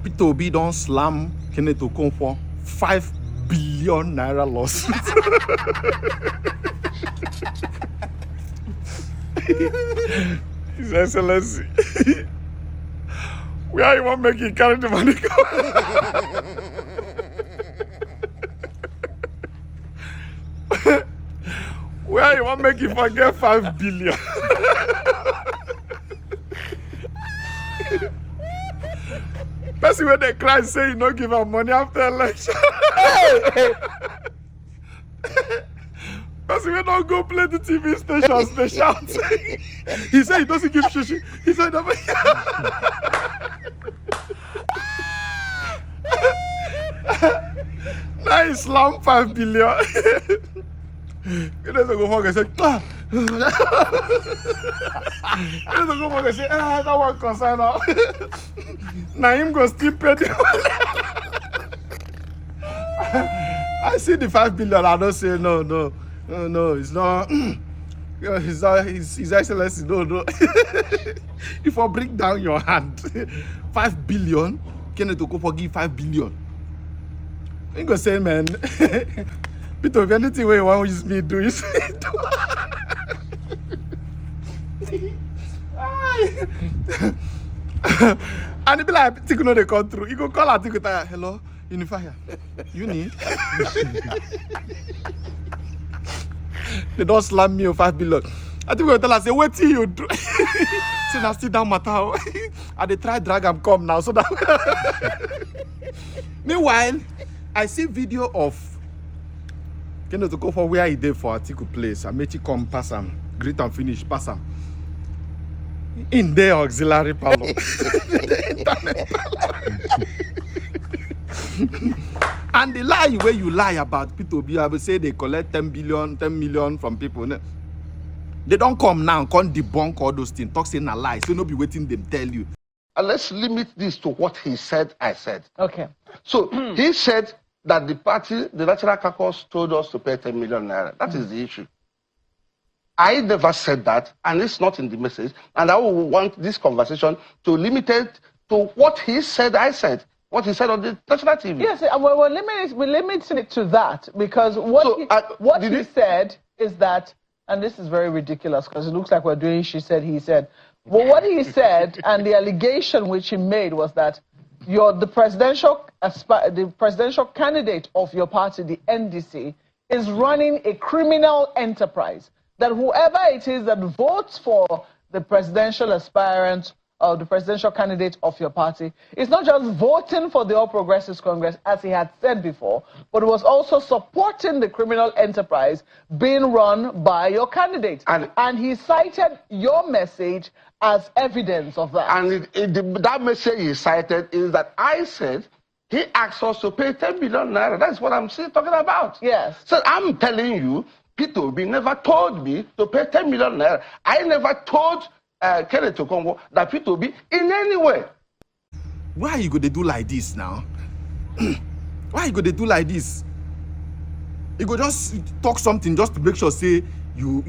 P2B don't slam Kenneth Okonkwo 5 billion naira loss. His Excellency. Where you want to make it carry the money go? Where you want to make it forget 5 billion? Person when they cry say you don't give her money after election. Person when don't go play the TV stations, they shout. He said he doesn't give shishi. He said now he slammed 5 billion. You don't go home and say, ah. You don't go home and say, ah, that one concern now. Now him go still pay the I see the 5 billion, I don't say no, it's not. His Excellency, no. If I break down your hand, 5 billion, Kenneth Okonkwo give 5 billion. You go say, man, Peter, if anything where you want to use me, do you say do? And it be like, Tiku no they come through. You go call her, Tiku, hello, Unifier, Uni. They don't slam me on 5 billion. I think we'll tell her, say, what do you do? Say, now sit down, matter. And they try drag and come now, so that. Meanwhile, I see video of Kenneth Okonkwo where he did for Atiku place. I made you come pass him, greet and finish, pass him. In their auxiliary parlor. And the lie where you lie about P2B, I will say they collect 10 million from people. They don't come now, can't debunk all those things. Talk saying a lie, so no be waiting them tell you. And let's limit this to what he said, I said. Okay. So he said that the party, the National Caucus, told us to pay 10 million naira. That is the issue. I never said that, and it's not in the message. And I will want this conversation to limit it to what he said, I said. What he said on the national TV. Yes, we're limiting it to that because what he said is that, and this is very ridiculous because it looks like we're doing she said, he said. Well, what he said and the allegation which he made was that the presidential candidate of your party, the NDC, is running a criminal enterprise. That whoever it is that votes for the presidential aspirant or the presidential candidate of your party is not just voting for the All Progressives Congress, as he had said before, but was also supporting the criminal enterprise being run by your candidate. And he cited your message as evidence of that. And that message he cited is that I said he asked us to pay 10 million naira. That's what I'm still talking about. Yes. So I'm telling you, P2B never told me to pay 10 million naira. I never told Kenneth Okonkwo that P2B in any way. Why are you going to do like this now? Why are you going to do like this? You go just talk something just to make sure say you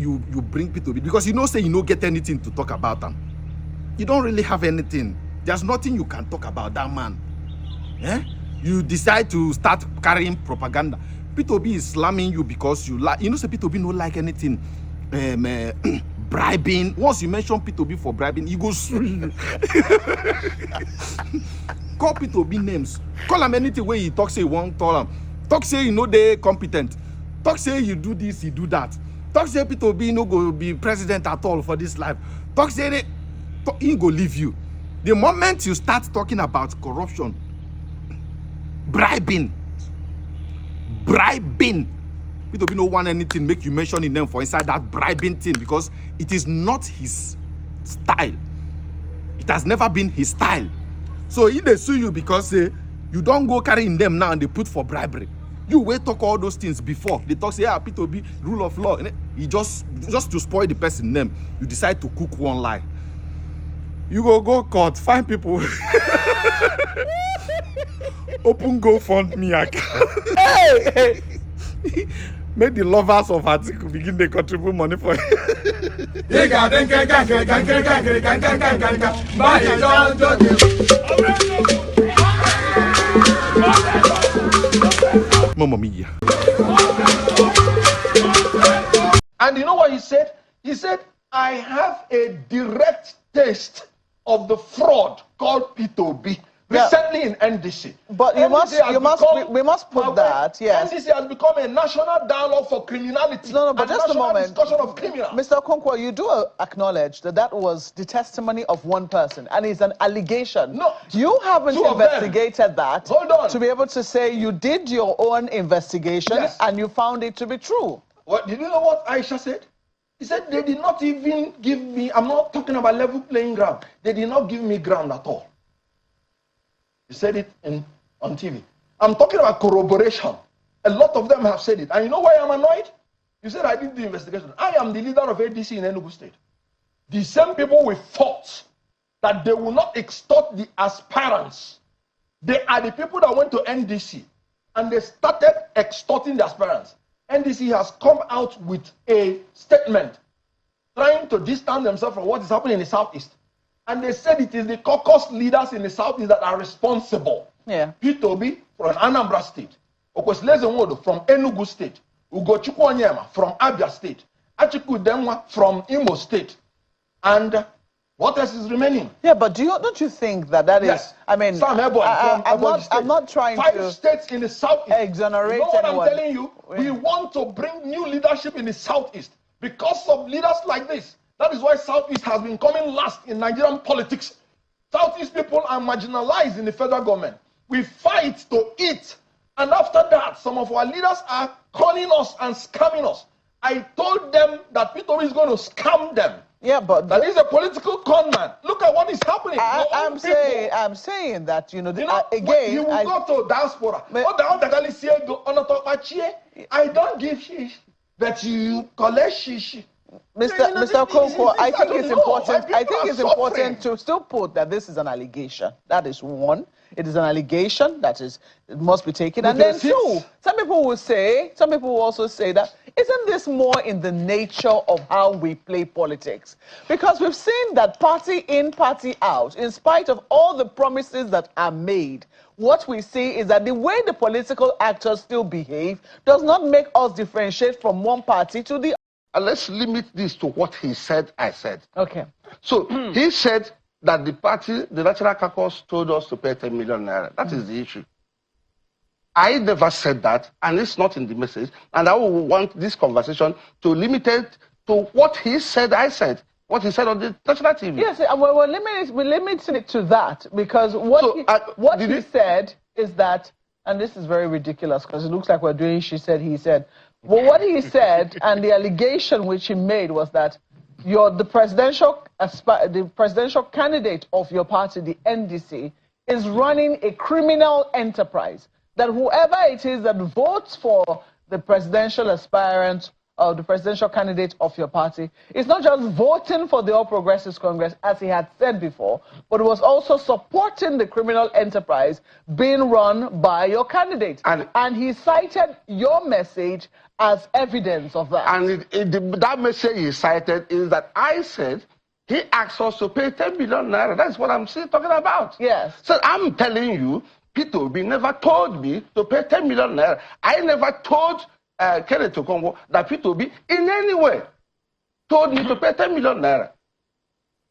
bring P2B because you know say you don't get anything to talk about them. You don't really have anything. There's nothing you can talk about that man. Eh? You decide to start carrying propaganda. P2B is slamming you because you like. You know say P2B don't like anything. Bribing. Once you mention P2B for bribing, he goes. Call P2B names. Call him anything where he talk say he won't tell him. Talk say you know they competent. Talk say you do this, you do that. Talk say P2B no go be president at all for this life. Talk say he go leave you. The moment you start talking about corruption, bribing, P2B no want anything make you mention in them for inside that bribing thing because it is not his style. It has never been his style. So if they sue you because you don't go carrying them now and they put for bribery. You wait talk all those things before. They talk say, P2B, rule of law. You just to spoil the person name, you decide to cook one lie. You go court, find people. Open GoFundMe account. Hey! Make the lovers of Atiku begin to contribute money for it. Mamma mia. And you know what he said? He said, I have a direct taste of the fraud called P2B recently in NDC. But we must put that, yes. NDC has become a national dialogue for criminality. No, but just a moment. Discussion of criminals. Mr. Okonkwo, you do acknowledge that that was the testimony of one person, and it's an allegation. No, you haven't investigated that. Hold on. To be able to say you did your own investigation, yes, and you found it to be true. What did you know what Aisha said? He said they did not even give me, I'm not talking about level playing ground. They did not give me ground at all. He said it on TV. I'm talking about corroboration. A lot of them have said it. And you know why I'm annoyed? You said I did the investigation. I am the leader of ADC in Enugu State. The same people we fought that they will not extort the aspirants. They are the people that went to NDC and they started extorting the aspirants. NDC has come out with a statement trying to distance themselves from what is happening in the Southeast. And they said it is the caucus leaders in the Southeast that are responsible. Yeah. P2B from Anambra State, Okwesile Nwodo from Enugu State, Ugochukwu Onyema from Abia State, Achiku Denwa from Imo State, and what else is remaining? Yeah, but don't you think that yes. is? I mean, Sam Ebon from I'm not trying 5 to states in the Southeast. Exonerate you know what anyone. I'm telling you? We want to bring new leadership in the Southeast because of leaders like this. That is why Southeast has been coming last in Nigerian politics. Southeast people are marginalized in the federal government. We fight to eat. And after that, some of our leaders are calling us and scamming us. I told them that P2B is going to scam them. Yeah, but that is a political con man. Look at what is happening. I'm saying that again. You will go to diaspora. I don't give shish, but you collect shish. Mr. Okonkwo, I think it's important. I think it's important to still put that this is an allegation. That is one. It is an allegation that it must be taken. And then two, some people will also say that isn't this more in the nature of how we play politics? Because we've seen that party in, party out, in spite of all the promises that are made, what we see is that the way the political actors still behave does not make us differentiate from one party to the other. Let's limit this to what he said, I said. Okay. So he said that the National Caucus told us to pay 10 million naira. That is the issue. I never said that, and it's not in the message. And I will want this conversation to limit it to what he said, I said. What he said on the national TV. Yes, we're limiting it to that because what he said is that, and this is very ridiculous because it looks like we're doing she said, he said. Well, what he said and the allegation which he made was that the presidential candidate of your party, the NDC, is running a criminal enterprise. That whoever it is that votes for the presidential aspirant or the presidential candidate of your party is not just voting for the All Progressives Congress, as he had said before, but was also supporting the criminal enterprise being run by your candidate. And he cited your message as evidence of that. And that message he cited is that I said he asked us to pay 10 million naira. That's what I'm still talking about. Yes. So I'm telling you, P2B never told me to pay 10 million naira. I never told Kenneth Okonkwo that P2B in any way told me to pay 10 million naira.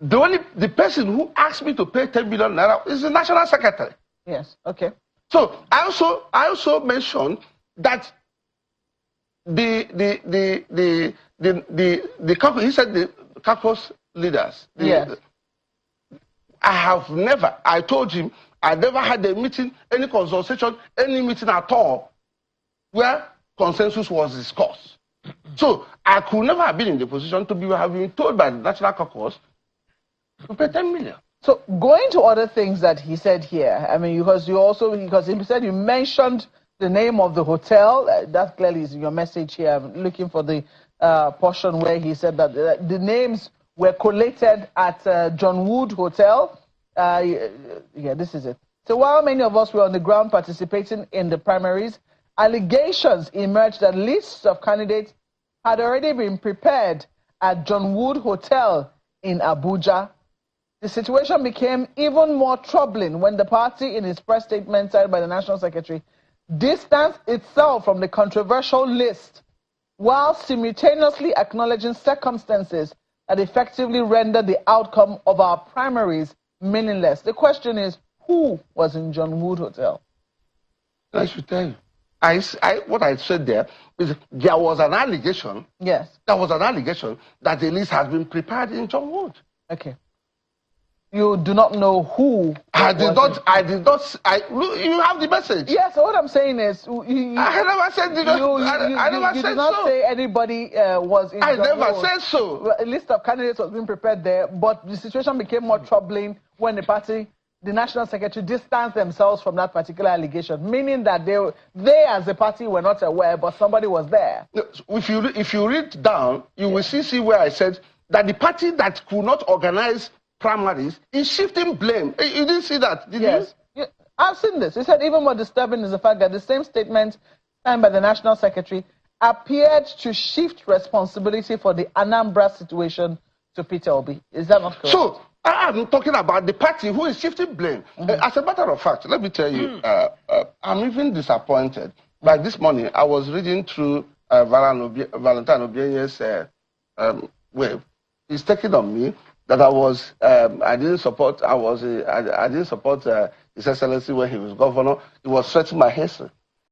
The person who asked me to pay 10 million naira is the National Secretary. Yes, okay. So I also mentioned that the caucus, he said the caucus leaders. Yes. I told him I never had a meeting, any consultation, any meeting at all where consensus was discussed. So I could never have been in the position to have been told by the National Caucus to pay 10 million. So going to other things that he said here, I mean, because he said you mentioned the name of the hotel. That clearly is your message here. I'm looking for the portion where he said that the names were collated at John Wood Hotel. Yeah, this is it. So while many of us were on the ground participating in the primaries, allegations emerged that lists of candidates had already been prepared at John Wood Hotel in Abuja. The situation became even more troubling when the party, in its press statement signed by the National Secretary, distanced itself from the controversial list while simultaneously acknowledging circumstances that effectively rendered the outcome of our primaries meaningless. The question is, who was in John Wood Hotel? I should tell you. What I said there is there was an allegation. Yes. There was an allegation that the list has been prepared in John Wood. Okay. You do not know who. I did not. You have the message. Yes. So what I'm saying is, I never said. I never you said did not so. say anybody was in. I John never Wood. said so. A list of candidates was being prepared there, but the situation became more troubling when the National Secretary distanced themselves from that particular allegation, meaning that they as a party were not aware, but somebody was there. If you read down, you will see where I said that the party that could not organize primaries is shifting blame. You didn't see that, did you? Yes. I've seen this. He said even more disturbing is the fact that the same statement signed by the National Secretary appeared to shift responsibility for the Anambra situation to Peter Obi. Is that not correct? So, I'm talking about the party who is shifting blame. As a matter of fact, let me tell you, I'm even disappointed. Like this morning, I was reading through Valentine Obienye's web. He's taking on me that I didn't support His Excellency when he was governor. He was threatening my history.